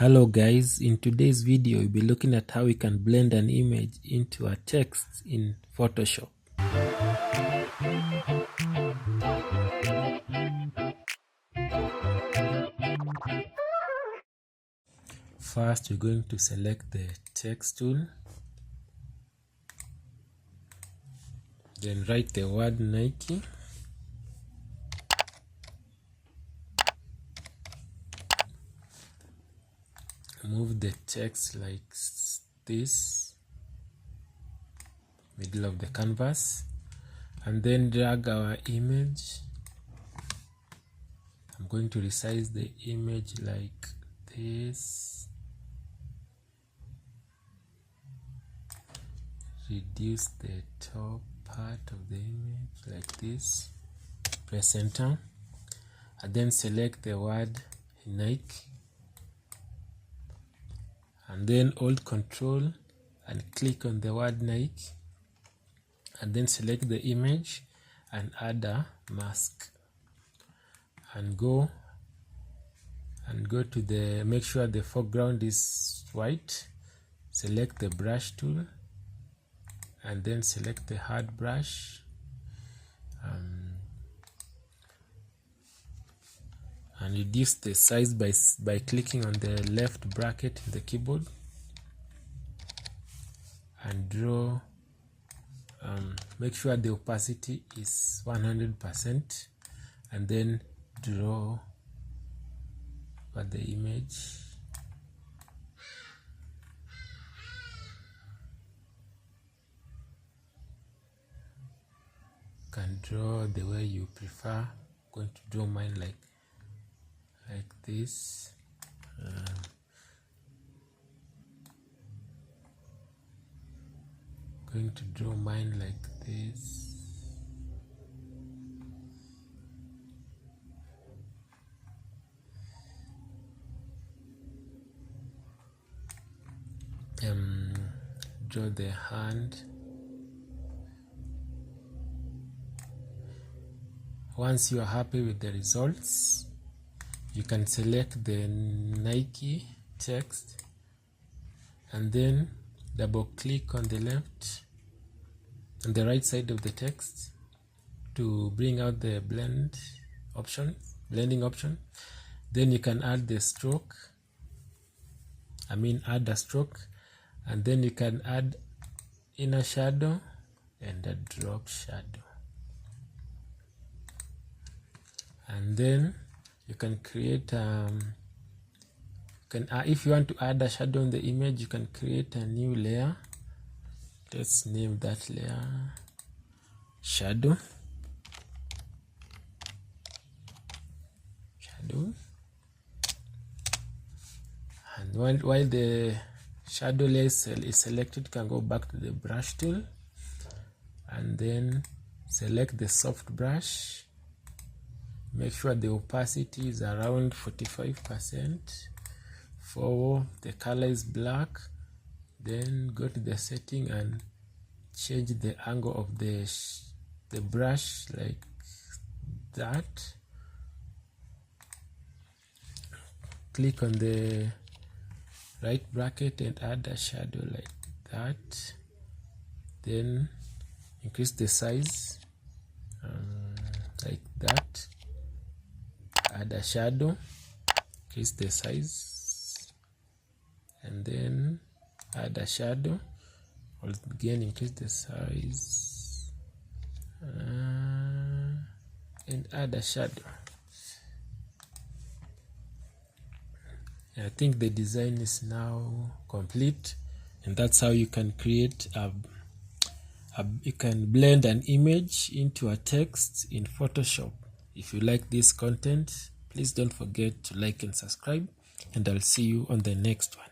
Hello guys, in today's video we'll be looking at how we can blend an image into a text in Photoshop. First we're going to select the text tool, then write the word Nike, move the text like this, middle of the canvas, and then drag our image. I'm going to resize the image like this, reduce the top part of the image like this, press enter, and then select the word Nike, and then hold Control and click on the word Nike, and then select the image and add a mask, and go to the, make sure the foreground is white, select the brush tool, and then select the hard brush, and reduce the size by clicking on the left bracket in the keyboard, and draw, make sure the opacity is 100%, and then draw for the image. Can draw the way you prefer. I'm going to draw mine like this. Going to draw mine like this. Draw the hand. Once you are happy with the results, you can select the Nike text and then double click on the left and the right side of the text to bring out the blending option. Then you can add the stroke, add a stroke, and then you can add inner shadow and a drop shadow, and then you can create if you want to add a shadow on the image, you can create a new layer. Let's name that layer shadow. And while the shadow layer is selected, you can go back to the brush tool and then select the soft brush. Make sure the opacity is around 45%. For the color is black. Then go to the setting and change the angle of the brush like that. Click on the right bracket and add a shadow like that. Then increase the size like that. Add a shadow, increase the size, and then add a shadow, again increase the size, and add a shadow. I think the design is now complete, and that's how you can create you can blend an image into a text in Photoshop. If you like this content, please don't forget to like and subscribe, and I'll see you on the next one.